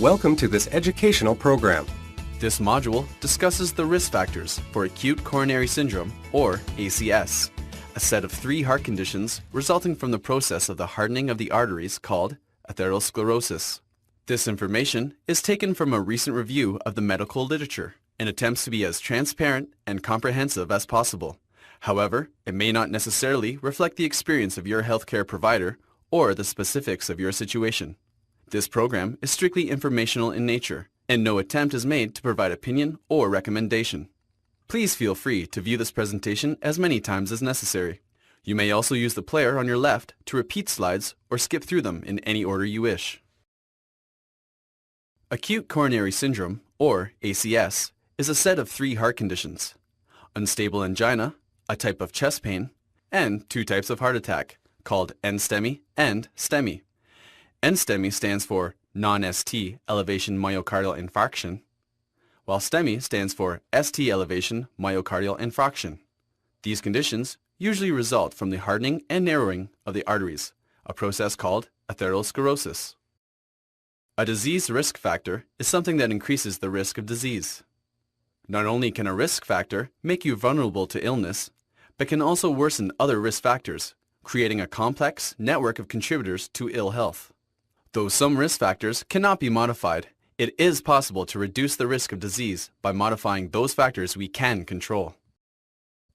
Welcome to this educational program. This module discusses the risk factors for acute coronary syndrome, or ACS, a set of 3 heart conditions resulting from the process of the hardening of the arteries called atherosclerosis. This information is taken from a recent review of the medical literature and attempts to be as transparent and comprehensive as possible. However, it may not necessarily reflect the experience of your healthcare provider or the specifics of your situation. This program is strictly informational in nature, and no attempt is made to provide opinion or recommendation. Please feel free to view this presentation as many times as necessary. You may also use the player on your left to repeat slides or skip through them in any order you wish. Acute coronary syndrome, or ACS, is a set of 3 heart conditions: unstable angina, a type of chest pain, and 2 types of heart attack, called NSTEMI and STEMI. NSTEMI stands for non-ST elevation myocardial infarction, while STEMI stands for ST elevation myocardial infarction. These conditions usually result from the hardening and narrowing of the arteries, a process called atherosclerosis. A disease risk factor is something that increases the risk of disease. Not only can a risk factor make you vulnerable to illness, but can also worsen other risk factors, creating a complex network of contributors to ill health. Though some risk factors cannot be modified, it is possible to reduce the risk of disease by modifying those factors we can control.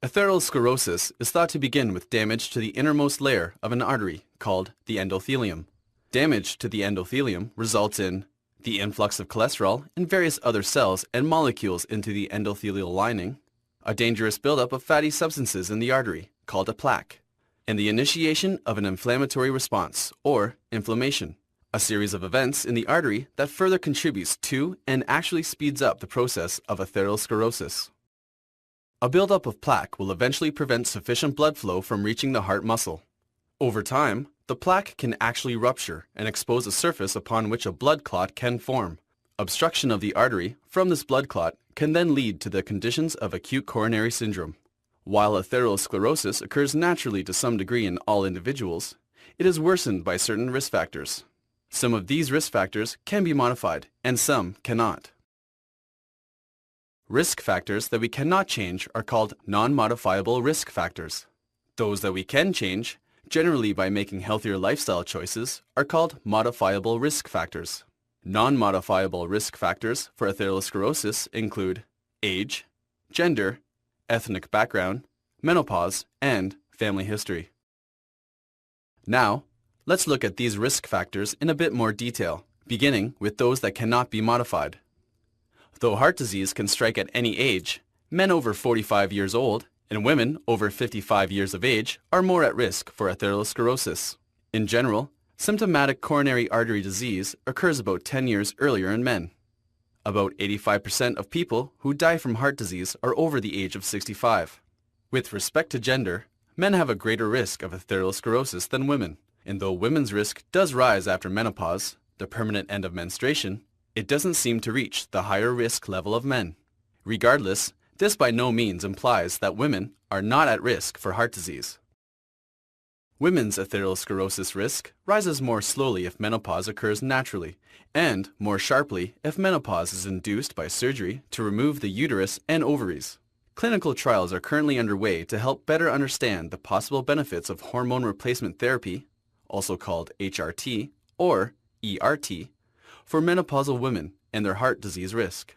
Atherosclerosis is thought to begin with damage to the innermost layer of an artery called the endothelium. Damage to the endothelium results in the influx of cholesterol and various other cells and molecules into the endothelial lining, a dangerous buildup of fatty substances in the artery called a plaque, and the initiation of an inflammatory response, or inflammation, a series of events in the artery that further contributes to and actually speeds up the process of atherosclerosis. A buildup of plaque will eventually prevent sufficient blood flow from reaching the heart muscle. Over time, the plaque can actually rupture and expose a surface upon which a blood clot can form. Obstruction of the artery from this blood clot can then lead to the conditions of acute coronary syndrome. While atherosclerosis occurs naturally to some degree in all individuals, it is worsened by certain risk factors. Some of these risk factors can be modified, and some cannot. Risk factors that we cannot change are called non-modifiable risk factors. Those that we can change, generally by making healthier lifestyle choices, are called modifiable risk factors. Non-modifiable risk factors for atherosclerosis include age, gender, ethnic background, menopause, and family history. Now, let's look at these risk factors in a bit more detail, beginning with those that cannot be modified. Though heart disease can strike at any age, men over 45 years old and women over 55 years of age are more at risk for atherosclerosis. In general, symptomatic coronary artery disease occurs about 10 years earlier in men. About 85% of people who die from heart disease are over the age of 65. With respect to gender, men have a greater risk of atherosclerosis than women. And though women's risk does rise after menopause, the permanent end of menstruation, it doesn't seem to reach the higher risk level of men. Regardless, this by no means implies that women are not at risk for heart disease. Women's atherosclerosis risk rises more slowly if menopause occurs naturally, and more sharply if menopause is induced by surgery to remove the uterus and ovaries. Clinical trials are currently underway to help better understand the possible benefits of hormone replacement therapy, also called HRT or ERT, for menopausal women and their heart disease risk.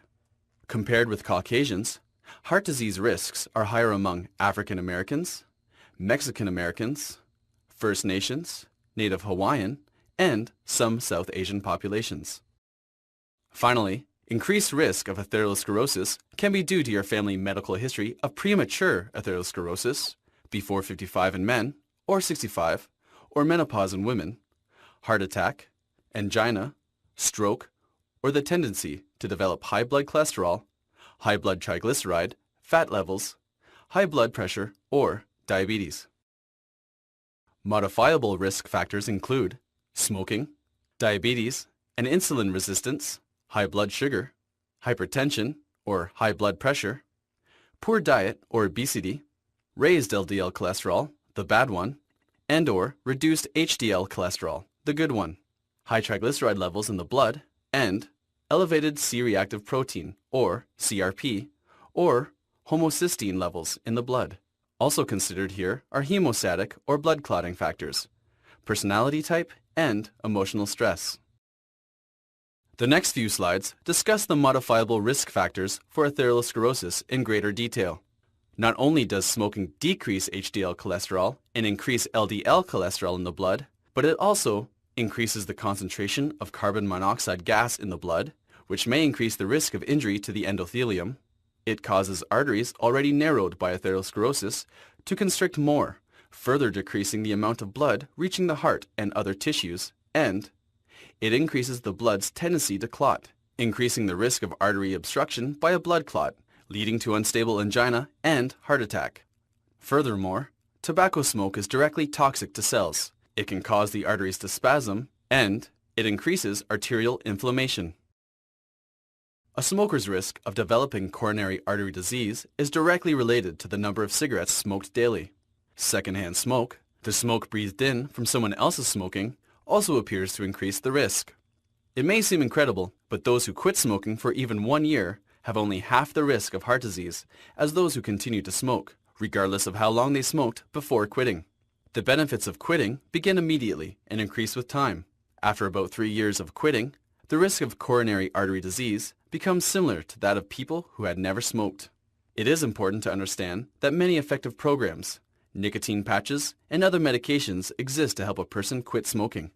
Compared with Caucasians, heart disease risks are higher among African Americans, Mexican Americans, First Nations, Native Hawaiian, and some South Asian populations. Finally, increased risk of atherosclerosis can be due to your family medical history of premature atherosclerosis, before 55 in men, or 65, or menopause in women, heart attack, angina, stroke, or the tendency to develop high blood cholesterol, high blood triglyceride, fat levels, high blood pressure, or diabetes. Modifiable risk factors include smoking, diabetes and insulin resistance, high blood sugar, hypertension or high blood pressure, poor diet or obesity, raised LDL cholesterol, the bad one, and/or reduced HDL cholesterol, the good one, high triglyceride levels in the blood, and elevated C-reactive protein, or CRP, or homocysteine levels in the blood. Also considered here are hemostatic or blood clotting factors, personality type, and emotional stress. The next few slides discuss the modifiable risk factors for atherosclerosis in greater detail. Not only does smoking decrease HDL cholesterol and increase LDL cholesterol in the blood, but it also increases the concentration of carbon monoxide gas in the blood, which may increase the risk of injury to the endothelium. It causes arteries already narrowed by atherosclerosis to constrict more, further decreasing the amount of blood reaching the heart and other tissues, and it increases the blood's tendency to clot, increasing the risk of artery obstruction by a blood clot, leading to unstable angina and heart attack. Furthermore, tobacco smoke is directly toxic to cells. It can cause the arteries to spasm, and it increases arterial inflammation. A smoker's risk of developing coronary artery disease is directly related to the number of cigarettes smoked daily. Secondhand smoke, the smoke breathed in from someone else's smoking, also appears to increase the risk. It may seem incredible, but those who quit smoking for even 1 year have only half the risk of heart disease as those who continue to smoke, regardless of how long they smoked before quitting. The benefits of quitting begin immediately and increase with time. After about 3 years of quitting, the risk of coronary artery disease becomes similar to that of people who had never smoked. It is important to understand that many effective programs, nicotine patches, and other medications exist to help a person quit smoking.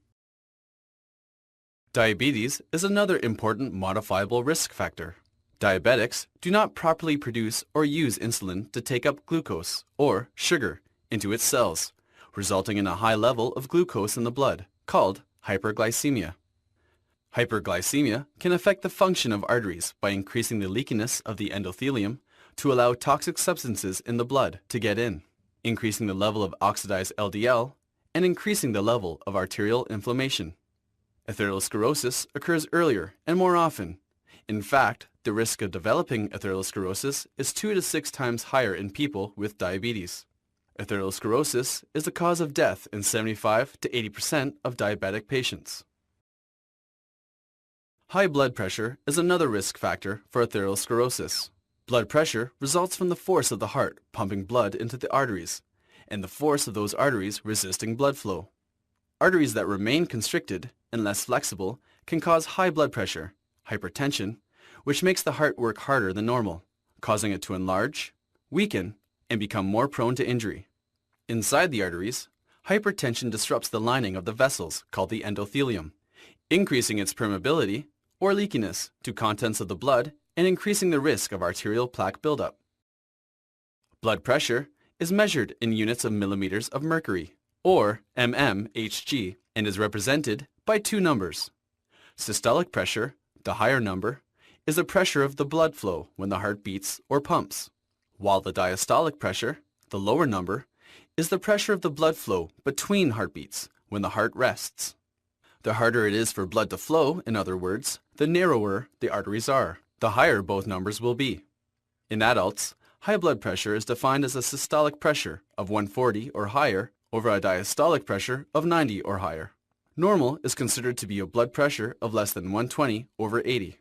Diabetes is another important modifiable risk factor. Diabetics do not properly produce or use insulin to take up glucose, or sugar, into its cells, resulting in a high level of glucose in the blood, called hyperglycemia. Hyperglycemia can affect the function of arteries by increasing the leakiness of the endothelium to allow toxic substances in the blood to get in, increasing the level of oxidized LDL, and increasing the level of arterial inflammation. Atherosclerosis occurs earlier and more often. In fact, the risk of developing atherosclerosis is 2 to 6 times higher in people with diabetes. Atherosclerosis is the cause of death in 75 to 80% of diabetic patients. High blood pressure is another risk factor for atherosclerosis. Blood pressure results from the force of the heart pumping blood into the arteries, and the force of those arteries resisting blood flow. Arteries that remain constricted and less flexible can cause high blood pressure, hypertension, which makes the heart work harder than normal, causing it to enlarge, weaken, and become more prone to injury. Inside the arteries, hypertension disrupts the lining of the vessels called the endothelium, increasing its permeability or leakiness to contents of the blood and increasing the risk of arterial plaque buildup. Blood pressure is measured in units of millimeters of mercury, or mmHg, and is represented by 2 numbers. Systolic pressure, the higher number, is the pressure of the blood flow when the heart beats or pumps, while the diastolic pressure, the lower number, is the pressure of the blood flow between heartbeats when the heart rests. The harder it is for blood to flow, in other words, the narrower the arteries are, the higher both numbers will be. In adults, high blood pressure is defined as a systolic pressure of 140 or higher over a diastolic pressure of 90 or higher. Normal is considered to be a blood pressure of less than 120 over 80.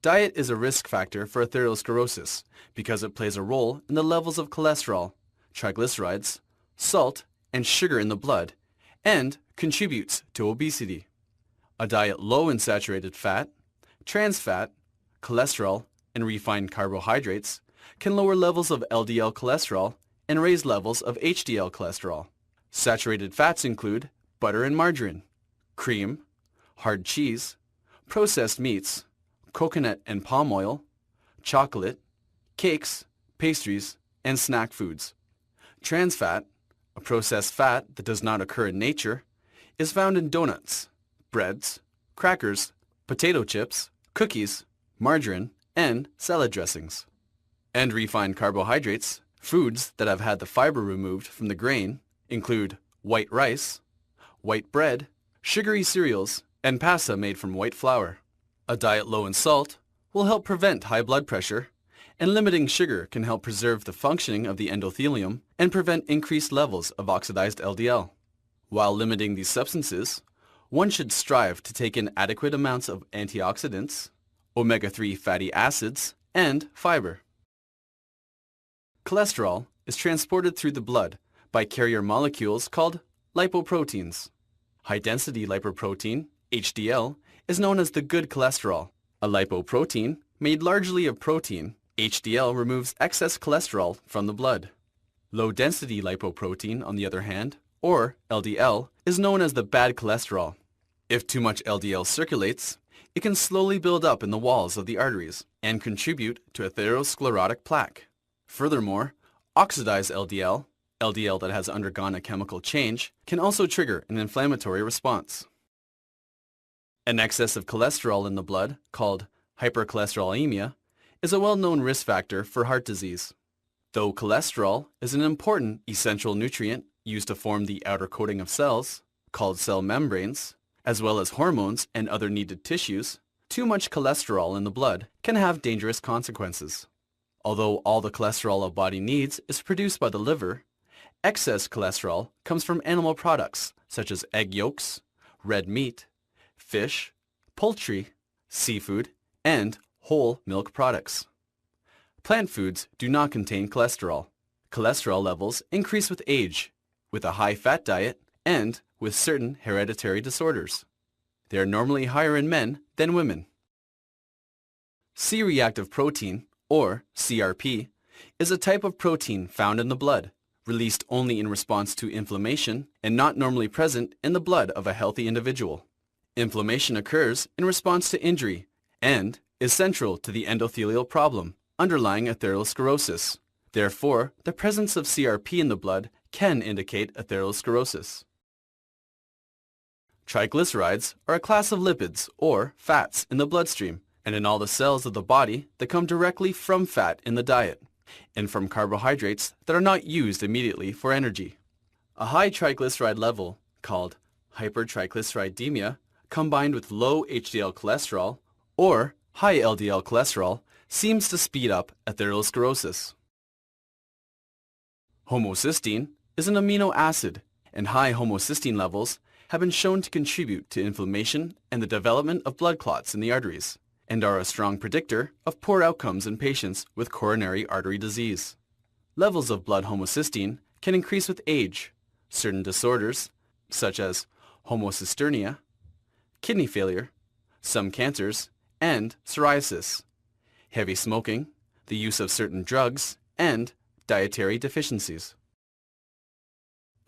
Diet is a risk factor for atherosclerosis because it plays a role in the levels of cholesterol, triglycerides, salt, and sugar in the blood, and contributes to obesity. A diet low in saturated fat, trans fat, cholesterol, and refined carbohydrates can lower levels of LDL cholesterol and raise levels of HDL cholesterol. Saturated fats include butter and margarine, cream, hard cheese, processed meats, coconut and palm oil, chocolate, cakes, pastries, and snack foods. Trans fat, a processed fat that does not occur in nature, is found in donuts, breads, crackers, potato chips, cookies, margarine, and salad dressings. And refined carbohydrates, foods that have had the fiber removed from the grain, include white rice, white bread, sugary cereals, and pasta made from white flour. A diet low in salt will help prevent high blood pressure, and limiting sugar can help preserve the functioning of the endothelium and prevent increased levels of oxidized LDL. While limiting these substances, One should strive to take in adequate amounts of antioxidants, omega-3 fatty acids, and fiber. Cholesterol is transported through the blood by carrier molecules called lipoproteins. High-density lipoprotein, HDL, is known as the good cholesterol. A lipoprotein, made largely of protein, HDL removes excess cholesterol from the blood. Low-density lipoprotein, on the other hand, or LDL, is known as the bad cholesterol. If too much LDL circulates, it can slowly build up in the walls of the arteries and contribute to atherosclerotic plaque. Furthermore, oxidized LDL, LDL that has undergone a chemical change, can also trigger an inflammatory response. An excess of cholesterol in the blood, called hypercholesterolemia, is a well-known risk factor for heart disease. Though cholesterol is an important essential nutrient used to form the outer coating of cells, called cell membranes, as well as hormones and other needed tissues, too much cholesterol in the blood can have dangerous consequences. Although all the cholesterol a body needs is produced by the liver, excess cholesterol comes from animal products such as egg yolks, red meat, fish, poultry, seafood, and whole milk products. Plant foods do not contain cholesterol. Cholesterol levels increase with age, with a high-fat diet, and with certain hereditary disorders. They are normally higher in men than women. C-reactive protein, or CRP, is a type of protein found in the blood, released only in response to inflammation and not normally present in the blood of a healthy individual. Inflammation occurs in response to injury and is central to the endothelial problem underlying atherosclerosis. Therefore, the presence of CRP in the blood can indicate atherosclerosis. Triglycerides are a class of lipids, or fats, in the bloodstream and in all the cells of the body that come directly from fat in the diet and from carbohydrates that are not used immediately for energy. A high triglyceride level, called hypertriglyceridemia, combined with low HDL cholesterol or high LDL cholesterol, seems to speed up atherosclerosis. Homocysteine is an amino acid, and high homocysteine levels have been shown to contribute to inflammation and the development of blood clots in the arteries, and are a strong predictor of poor outcomes in patients with coronary artery disease. Levels of blood homocysteine can increase with age, certain disorders, such as homocystinuria, kidney failure, some cancers, and psoriasis, heavy smoking, the use of certain drugs, and dietary deficiencies.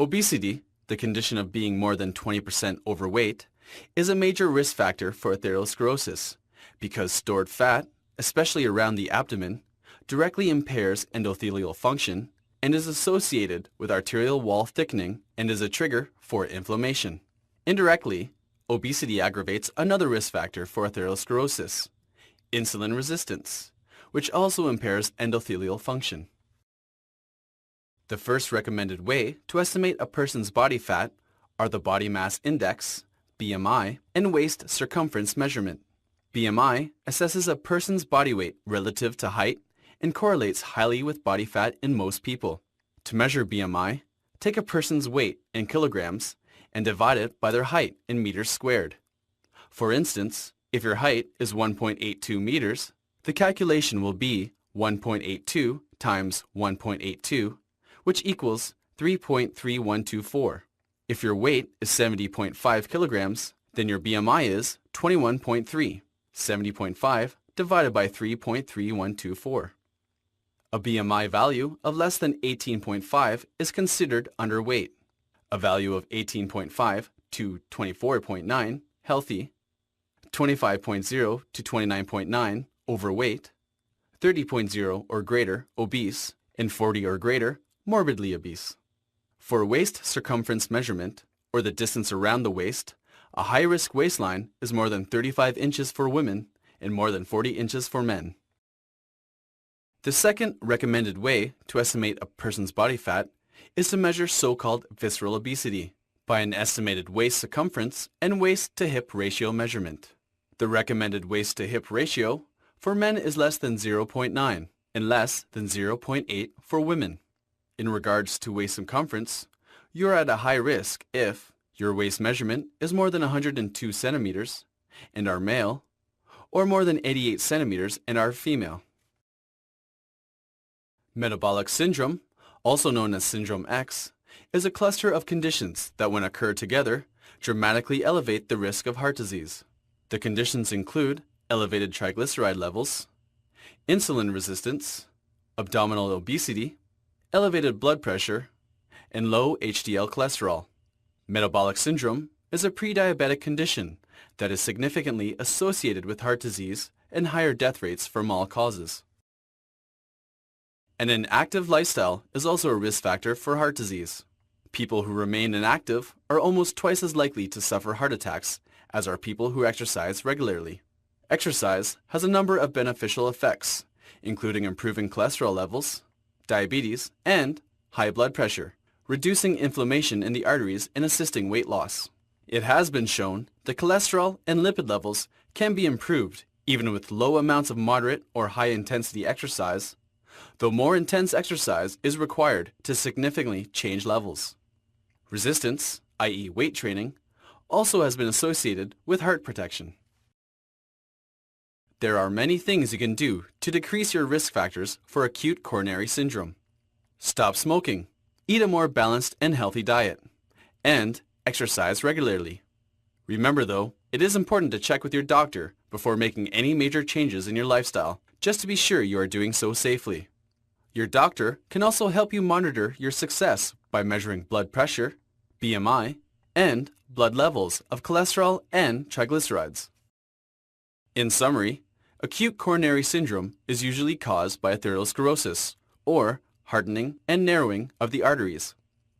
Obesity, the condition of being more than 20% overweight, is a major risk factor for atherosclerosis because stored fat, especially around the abdomen, directly impairs endothelial function and is associated with arterial wall thickening and is a trigger for inflammation. Indirectly, obesity aggravates another risk factor for atherosclerosis, insulin resistance, which also impairs endothelial function. The first recommended way to estimate a person's body fat are the body mass index, BMI, and waist circumference measurement. BMI assesses a person's body weight relative to height and correlates highly with body fat in most people. To measure BMI, take a person's weight in kilograms and divide it by their height in meters squared. For instance, if your height is 1.82 meters, the calculation will be 1.82 times 1.82, which equals 3.3124. If your weight is 70.5 kilograms, then your BMI is 21.3. 70.5 divided by 3.3124. A BMI value of less than 18.5 is considered underweight. A value of 18.5 to 24.9, healthy, 25.0 to 29.9, overweight, 30.0 or greater, obese, and 40 or greater, morbidly obese. For waist circumference measurement, or the distance around the waist, a high-risk waistline is more than 35 inches for women and more than 40 inches for men. The second recommended way to estimate a person's body fat is to measure so-called visceral obesity by an estimated waist circumference and waist-to-hip ratio measurement. The recommended waist-to-hip ratio for men is less than 0.9 and less than 0.8 for women. In regards to waist circumference, you're at a high risk if your waist measurement is more than 102 centimeters and are male, or more than 88 centimeters and are female. Metabolic syndrome, also known as Syndrome X, is a cluster of conditions that when occur together, dramatically elevate the risk of heart disease. The conditions include elevated triglyceride levels, insulin resistance, abdominal obesity, elevated blood pressure, and low HDL cholesterol. Metabolic syndrome is a pre-diabetic condition that is significantly associated with heart disease and higher death rates from all causes. And an active lifestyle is also a risk factor for heart disease. People who remain inactive are almost twice as likely to suffer heart attacks as are people who exercise regularly. Exercise has a number of beneficial effects, including improving cholesterol levels, diabetes, and high blood pressure, reducing inflammation in the arteries and assisting weight loss. It has been shown that cholesterol and lipid levels can be improved even with low amounts of moderate or high-intensity exercise, though more intense exercise is required to significantly change levels. Resistance, i.e. weight training, also has been associated with heart protection. There are many things you can do to decrease your risk factors for acute coronary syndrome. Stop smoking, eat a more balanced and healthy diet, and exercise regularly. Remember though, it is important to check with your doctor before making any major changes in your lifestyle, just to be sure you are doing so safely. Your doctor can also help you monitor your success by measuring blood pressure, BMI, and blood levels of cholesterol and triglycerides. In summary, acute coronary syndrome is usually caused by atherosclerosis, or hardening and narrowing of the arteries.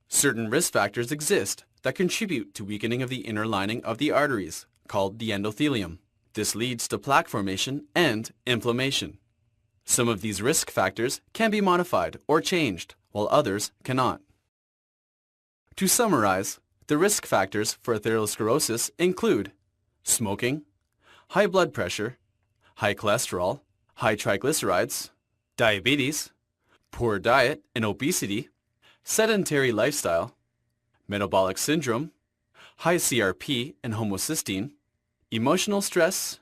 Certain risk factors exist that contribute to weakening of the inner lining of the arteries, called the endothelium. This leads to plaque formation and inflammation. Some of these risk factors can be modified or changed, while others cannot. To summarize, the risk factors for atherosclerosis include smoking, high blood pressure, high cholesterol, high triglycerides, diabetes, poor diet and obesity, sedentary lifestyle, metabolic syndrome, high CRP and homocysteine, emotional stress,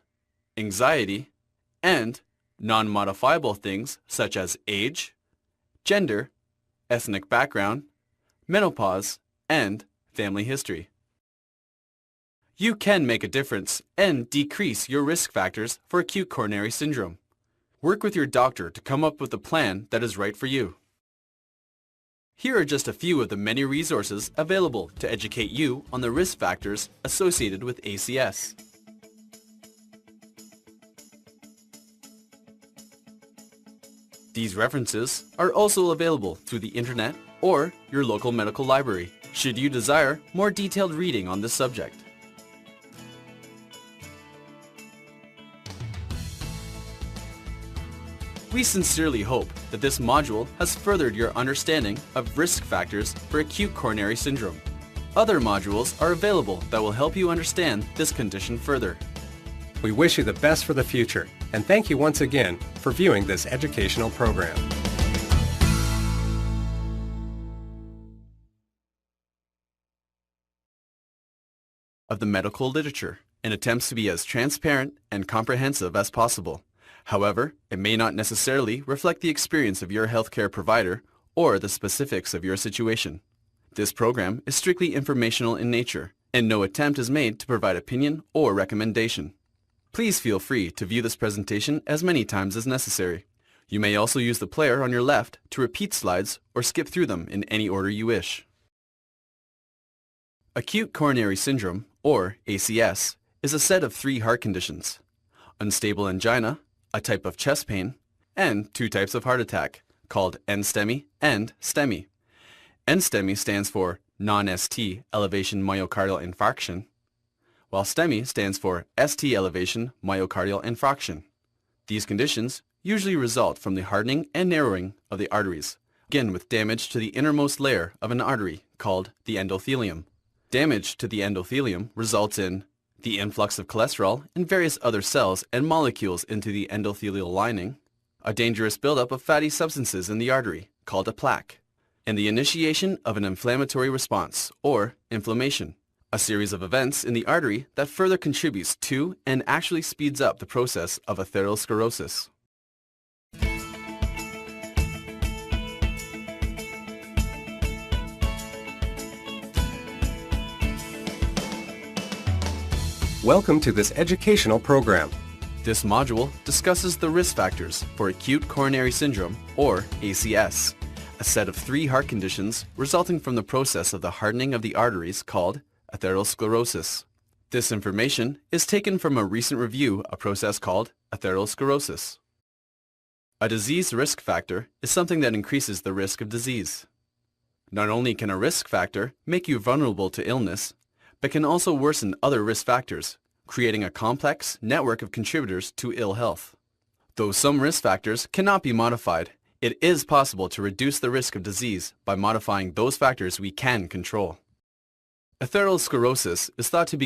anxiety, and non-modifiable things such as age, gender, ethnic background, menopause, and family history. You can make a difference and decrease your risk factors for acute coronary syndrome. Work with your doctor to come up with a plan that is right for you. Here are just a few of the many resources available to educate you on the risk factors associated with ACS. These references are also available through the internet or your local medical library, should you desire more detailed reading on this subject. We sincerely hope that this module has furthered your understanding of risk factors for acute coronary syndrome. Other modules are available that will help you understand this condition further. We wish you the best for the future, and thank you once again for viewing this educational program. Of the medical literature and attempts to be as transparent and comprehensive as possible. However, it may not necessarily reflect the experience of your healthcare provider or the specifics of your situation. This program is strictly informational in nature, and no attempt is made to provide opinion or recommendation. Please feel free to view this presentation as many times as necessary. You may also use the player on your left to repeat slides or skip through them in any order you wish. Acute coronary syndrome, or ACS, is a set of 3 heart conditions: unstable angina, a type of chest pain, and 2 types of heart attack, called NSTEMI and STEMI. NSTEMI stands for non-ST elevation myocardial infarction, while STEMI stands for ST elevation myocardial infarction. These conditions usually result from the hardening and narrowing of the arteries, again with damage to the innermost layer of an artery called the endothelium. Damage to the endothelium results in the influx of cholesterol and various other cells and molecules into the endothelial lining, a dangerous buildup of fatty substances in the artery called a plaque, and the initiation of an inflammatory response or inflammation, a series of events in the artery that further contributes to and actually speeds up the process of atherosclerosis. Welcome to this educational program. This module discusses the risk factors for acute coronary syndrome, or ACS, a set of 3 heart conditions resulting from the process of the hardening of the arteries called atherosclerosis. This information is taken from a recent review, a process called atherosclerosis. A disease risk factor is something that increases the risk of disease. Not only can a risk factor make you vulnerable to illness, but can also worsen other risk factors, creating a complex network of contributors to ill health. Though some risk factors cannot be modified, it is possible to reduce the risk of disease by modifying those factors we can control. Atherosclerosis is thought to be